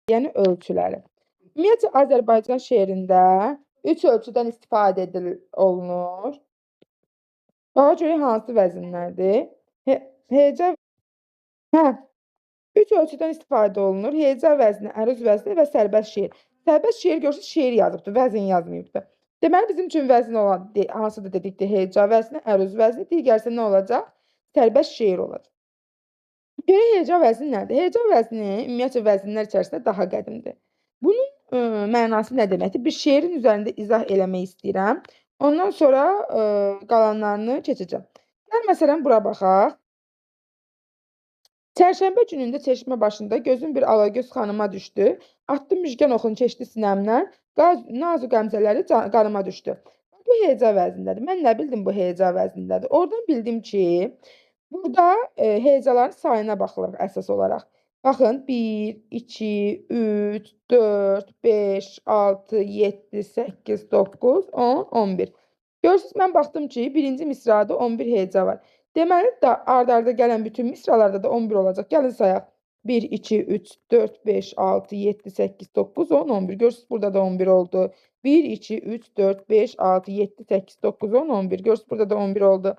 yəni ölçüləri. Ümumiyyətcə Azərbaycan şeirində 3 ölçüdən istifadə olunur. Ona görə hansı vəznlərdir? Heca hə, 3 ölçüdən istifadə olunur. Heca vəzni, əruz vəzni və sərbəst şeir. Sərbəst şeir görürsüz şeir yazıbdır, vəzn yazmayıbdır. Deməli bizim üçün vəzn olan hansıdır dedikdə heca vəzni, əruz vəzni, digərisi nə olacaq? Sərbəst şeir olacaq. Görə heca vəzni nədir? Heca vəzni ümumiyyətcə vəznlər içərisində daha qədimdir. Bunun mənası nə deməkdir? Bir şeirin üzərində izah eləmək istəyirəm. Ondan sonra qalanlarını keçəcəm. Gəl məsələn bura baxaq. Çərşənbə günündə çeşmə başında gözüm bir alagöz xanıma düşdü. Atdı müjgan oxun keçdi sinəmdən, nazu qəmzələri qanıma düşdü. Bu heca vəznindədir. Mən nə bildim bu heca vəznindədir? Oradan bildim ki, burada hecaların sayına baxılır əsas olaraq. Baxın 1, 2, 3, 4, 5, 6, 7, 8, 9, 10, 11. Görürsünüz, mən baxdım ki, birinci misrada 11 heca var. Deməli, ard-arda gələn bütün misralarda da 11 olacaq. Gəlin sayaq. 1, 2, 3, 4, 5, 6, 7, 8, 9, 10, 11. Görürsünüz, burada da 11 oldu. 1, 2, 3, 4, 5, 6, 7, 8, 9, 10, 11. Görürsünüz, burada da 11 oldu.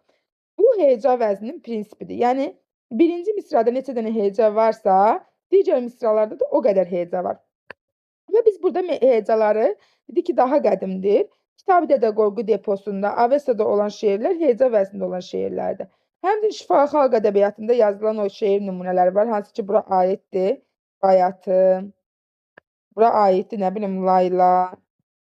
Bu heca vəzninin prinsipidir. Yəni, birinci misrada neçə dənə heca varsa, digər misralarda da o qədər heca var. Və biz burada hecaları dedik ki, daha qədimdir. Kitab-ı Dədə Qorqud deposunda, Avesada olan şeirlər heca vəznində olan şeirlərdir. Həmçinin şifahi xalq ədəbiyyatında yazılan o şeir nümunələri var, hansı ki, bura aiddir. Bayatı, bura aiddir, nə bilim, layla,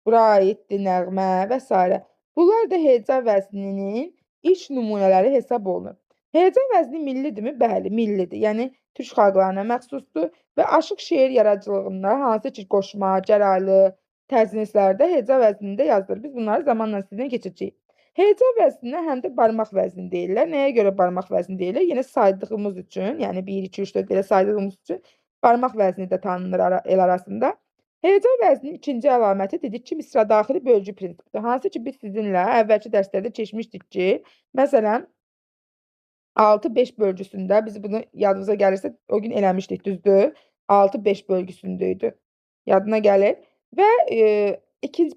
bura aiddir, nəğmə və s. Bunlar da heca vəzninin ilk nümunələri hesab olunur. Heca vəzni millidirmi? Bəli, millidir. Yəni, türk xalqlarına məxsusdur və aşıq şeir yaradıcılığında hansı ki, qoşma, gəraylı, təznislərdə heca vəznində yazılır. Biz bunları zamanla sizinlə keçəcəyik. Heca vəzninə həm də barmaq vəzni deyirlər. Nəyə görə barmaq vəzni deyirlər? Yenə saydığımız üçün, yəni 1, 2, 3, 4 belə saydığımız üçün barmaq vəzni də tanınır el arasında. Heca vəzninin ikinci əlaməti dedik ki, misradaxili bölgü prinsipidir. Hansı ki, biz sizinlə əvvəlki dərslərdə keçmişdik ki, məsələn, 6-5 bölgüsündə, biz bunu yadınıza gəlirsə, o gün eləmişdik, düzdür? 6-5 bölgüsündə idi. Yadına gəlir. Və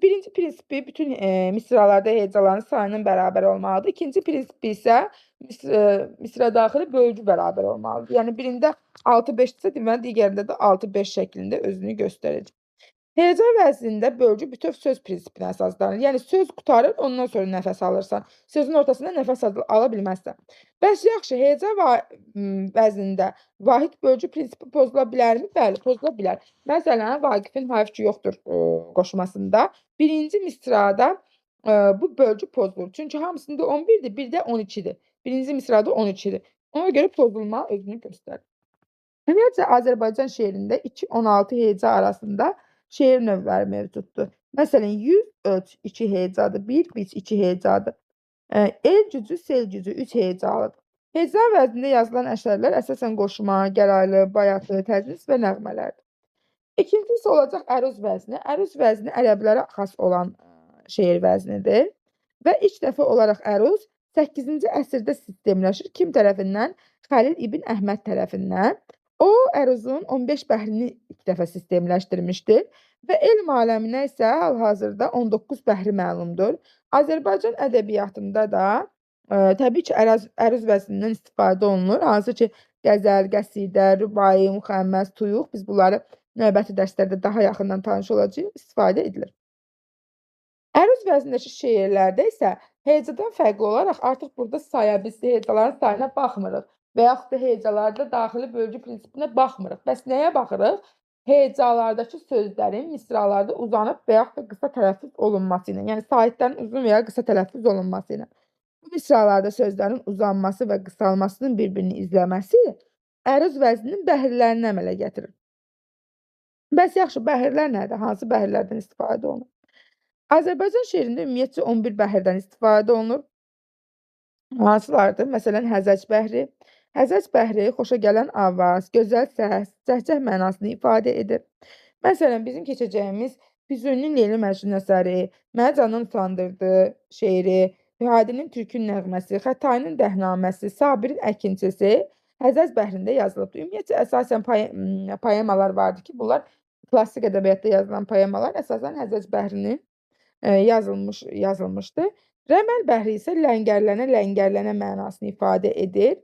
birinci prinsipi bütün misralarda hecaların sayının bərabər olmalıdır. İkinci prinsipi isə misradaxili bölgü bərabər olmalıdır. Yəni, birində 6-5-dirsə, deməli, digərində də 6-5 şəklində özünü göstərəcək. Heca vəznində bölgü bütöv söz prinsipinə əsaslanır. Yəni, söz qurtarır, ondan sonra nəfəs alırsan. Sözün ortasında nəfəs ala bilməzsən. Bəs yaxşı, heca vəznində vahid bölgü prinsipi pozula bilərmi? Bəli, pozula bilər. Məsələn, Vaqifin hayf ki yoxdur qoşmasında birinci misrada bu bölgü pozulur. Çünki hamısında 11-dir, bir də 12-dir. Birinci misrada 12-dir. Ona görə pozulma özünü göstərir. Ümumiyyətcə, Azərbaycan şeirində 2-16 heca arasında şeir növləri mövcuddur. Məsələn, 100 ölç 2 hecadır, 1 biç 2 hecadır. El gücü, sel gücü 3 hecalıdır. Heca vəznində yazılan əsərlər əsasən qoşma, gəraylı, bayatı, təznis və nəğmələrdir. İkincisi olacaq əruz vəzni. Əruz vəzni ərəblərə xas olan şeir vəznidir və ilk dəfə olaraq əruz 8-ci əsrdə sistemləşir. Kim tərəfindən? Xəlil İbn Əhməd tərəfindən. O, əruzun 15 bəhrini ilk dəfə sistemləşdirmişdir və elm aləminə isə hal-hazırda 19 bəhri məlumdur. Azərbaycan ədəbiyyatında da təbii ki, əruz vəznindən istifadə olunur. Hansı ki, qəzəl, qəsidə, rübai, müxəmməs, tuyuq, biz bunları növbəti dərslərdə daha yaxından tanış olacağıq, istifadə edilir. Əruz vəznindəki şeirlərdə isə hecadan fərqli olaraq artıq burada biz hecaların sayına baxmırıq və yaxud da hecalarda daxili bölgü prinsipinə baxmırıq. Bəs nəyə baxırıq? Hecalardakı sözlərin misralarda uzanıb və yaxud da qısa tələffüz olunması ilə, yəni sahitlərin uzun və ya qısa tələffüz olunması ilə. Bu misralarda sözlərin uzanması və qısalmasının bir-birini izləməsi əruz vəzninin bəhirlərini əmələ gətirir. Bəs yaxşı, bəhirlər nədir? Hansı bəhirlərdən istifadə olunur? Azərbaycan şeirində ümumiyyətcə 11 bəhirdən istifadə olunur. Hansılardır? Məsələn, həzəc bəhri. Həzəc bəhri xoşa gələn avaz, gözəl səs, cəhcəh mənasını ifadə edir. Məsələn, bizim keçəcəyimiz Füzulinin Leyli Məcnun əsəri, Məni candan utandırdı şeiri, Hadinin Türkün nəğməsi, Xətainin Dəhnaməsi, Sabirin Əkinçisi Həzəc bəhrində yazılıbdır. Ümumiyyətcə, əsasən poemalar vardır ki, bunlar klassik ədəbiyyatda yazılan poemalar əsasən Həcəc Bəhrinin yazılmışdı. Rəməl Bəhri isə ləngərlənə mənasını ifadə edir.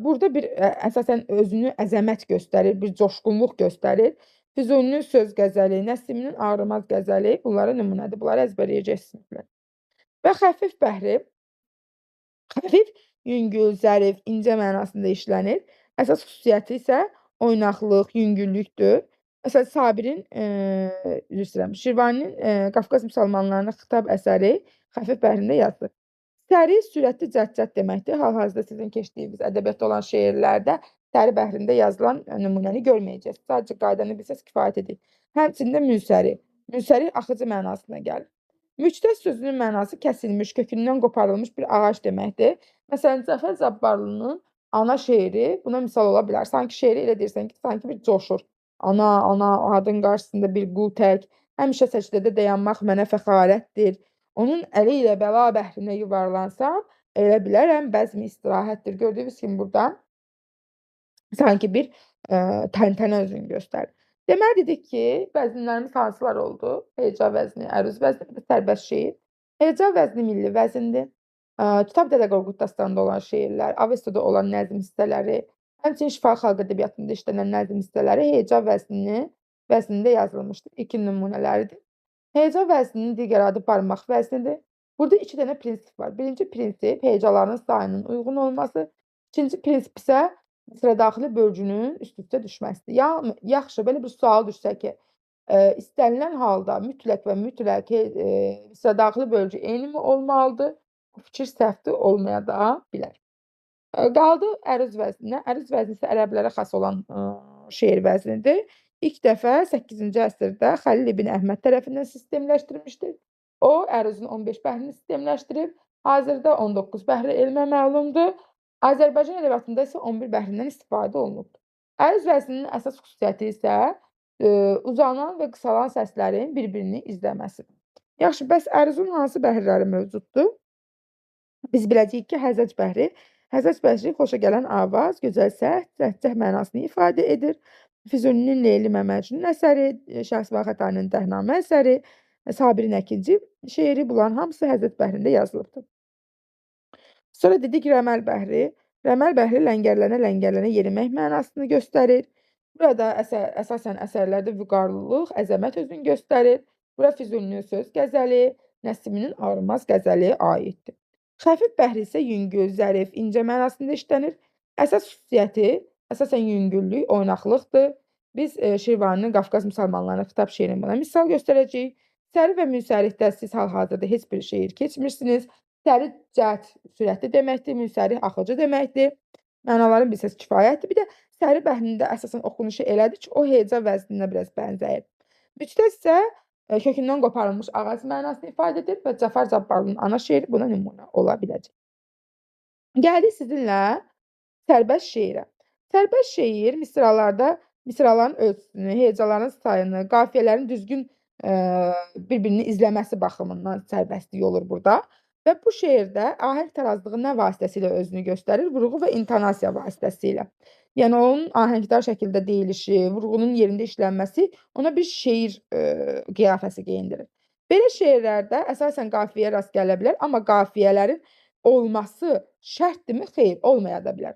Burada bir əsasən özünü əzəmət göstərir, bir coşqunluq göstərir. Füzulinin söz qəzəli, Nəsiminin ağrımaz qəzəli bunlara nümunədir. Bunları əzbərləyəcəksiniz. Və Xəfif Bəhri xəfif, yüngül, zərif, incə mənasında işlənir. Əsas xüsusiyyəti isə oynaqlıq, yüngüllükdür. Məsələn, Sabirin, üzr istəyirəm, Şirvaninin Qafqaz müsəlmanlarına xitab əsəri Xəfif Bəhrində yazılır. Səri, sürətli, cəld-cəld deməkdir. Hal-hazırda sizin keçdiyiniz ədəbiyyatda olan şeirlərdə Səri Bəhrində yazılan nümunəni görməyəcəksiniz. Sadəcə qaydanı bilsəz kifayət edir. Həmçinin münsəri. Münsəri axıcı mənasına gəlir. Müctəz sözünün mənası kəsilmiş, kökündən qoparılmış bir ağac deməkdir. Məsələn, Cəfər Cabbarlının Ana şeiri buna misal ola bilər. Sanki şeiri elə deyirsən ki, sanki bir coşur. Ana, ana, o adın qarşısında bir qul tək, həmişə səcdədə dayanmaq mənə fəxarətdir. Onun əli ilə bəla bəhrinə yuvarlansam, elə bilərəm bəzmi istirahətdir. Gördüyünüz kimi burada sanki bir təntənə özünü göstərir. Deməli dedik ki, vəznlərimiz hansılar oldu? Heca vəzni, əruz vəzni, bir də sərbəst şeir. Heca vəzni milli vəzindir. Kitab Dədə Qorqud dastanında olan şeirlər, Avestoda olan nəzm hissələri, həmçinin şifahi xalq ədəbiyyatında işlənən nəzm hissələri heca vəznində yazılmışdır. İlkin nümunələridir. Heca vəzninin digər adı barmaq vəznidir. Burada 2 dənə prinsip var. Birinci prinsip hecaların sayının uyğun olması. İkinci prinsip isə misradaxili bölgünün üst-üstə düşməsidir. Yaxşı, belə bir sual düşsə ki, istənilən halda mütləq və mütləq misradaxili bölgü eyni mi olmalıdır? Bu fikir səhvdir, olmaya da bilər. Qaldı əruz vəzninə. Əruz vəzni isə ərəblərə xas olan şeir vəznidir. İlk dəfə 8-ci əsrdə Xəlil ibn Əhməd tərəfindən sistemləşdirilmişdir. O, əruzun 15 bəhrini sistemləşdirib. Hazırda 19 bəhri elmə məlumdur. Azərbaycan ədəbiyyatında isə 11 bəhrindən istifadə olunubdur. Əruz vəzninin əsas xüsusiyyəti isə uzanan və qısalan səslərin bir-birini izləməsidir. Yaxşı, bəs əruzun hansı bəhirləri mövcuddur? Biz biləcəyik ki, Həzəc bəhri. Həzəc bəhri xoşagələn avaz, gözəl səs, cəhcəh mənasını ifadə edir. Füzulinin Leyli və Məcnun əsəri, Şahsevən Xətainin Dəhnamə əsəri, Sabirin Əkinci şeiri bunların hamısı Həzəc bəhrində yazılıbdır. Sonra dedik Rəməl bəhri. Rəməl bəhri ləngərlənə yerimək mənasını göstərir. Burada əsasən əsərlərdə vüqarlılıq, əzəmət özünü göstərir. Bura Füzulinin söz qəzəli, Nəsiminin ağrımaz qəzəli aiddir. Xəfif bəhri isə yüngül, zərif, incə mənasında işlənir. Əsas xüsusiyyəti əsasən yüngüllük, oynaqlıqdır. Biz Şirvaninin Qafqaz müsəlmanlarına xitab şeirini buna misal göstərəcəyik. Səri və münsərihdə siz hal-hazırda heç bir şeir keçmirsiniz. Səri cəhd, sürətli deməkdir, münsərih axıcı deməkdir. Mənalarını bilsəz kifayətdir. Bir də səri bəhrində əsasən oxunuşu elədir ki, o heca vəzninə biraz bənzəyir. Müctəz isə kökündən qoparılmış ağac mənasını ifadə edir və Cəfər Cabbarlının Ana şeiri buna nümunə ola biləcək. Gəldik sizinlə sərbəst şeirə. Sərbəst şeir misraların ölçüsünü, hecaların sayını, qafiyələrin düzgün bir-birini izləməsi baxımından sərbəstlik olur burada. Və bu şeirdə ahəng tarazlığı nə vasitəsilə özünü göstərir? Vurğu və intonasiya vasitəsilə. Yəni onun ahəngdar şəkildə deyilişi, vurğunun yerində işlənməsi ona bir şeir qiyafəsi geyindirir. Belə şeirlərdə əsasən qafiyəyə rast gələ bilər, amma qafiyələrin olması şərtdirmi? Xeyr, olmaya da bilər.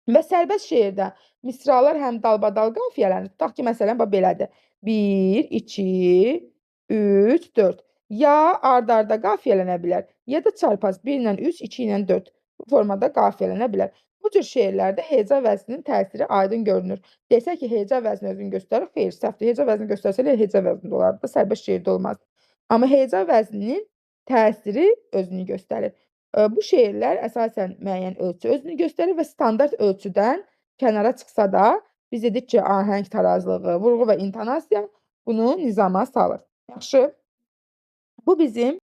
Və sərbəst şeirdə misralar həm dalbadal qafiyələnir. Tutaq ki, məsələn, belədir. 1, 2, 3, 4. Ya ard-arda qafiyələnə bilər, ya da çarpaz 1 ilə 3, 2 ilə 4. Bu formada qafiyələnə bilər. Bu cür şeirlərdə heca vəzninin təsiri aydın görünür. Desək ki, heca vəzni özünü göstərir, xeyr, səhvdir. Heca vəzni göstərsə elə heca vəznində olardı da, sərbəst şeirdə olmazdı. Amma heca vəzninin təsiri özünü göstərir. Bu şeirlər əsasən müəyyən ölçü özünü göstərir və standart ölçüdən kənara çıxsa da, biz dedik ki, ahəng tarazlığı, vurğu və intonasiya bunu nizama salır. Yaxşı. Bu bizim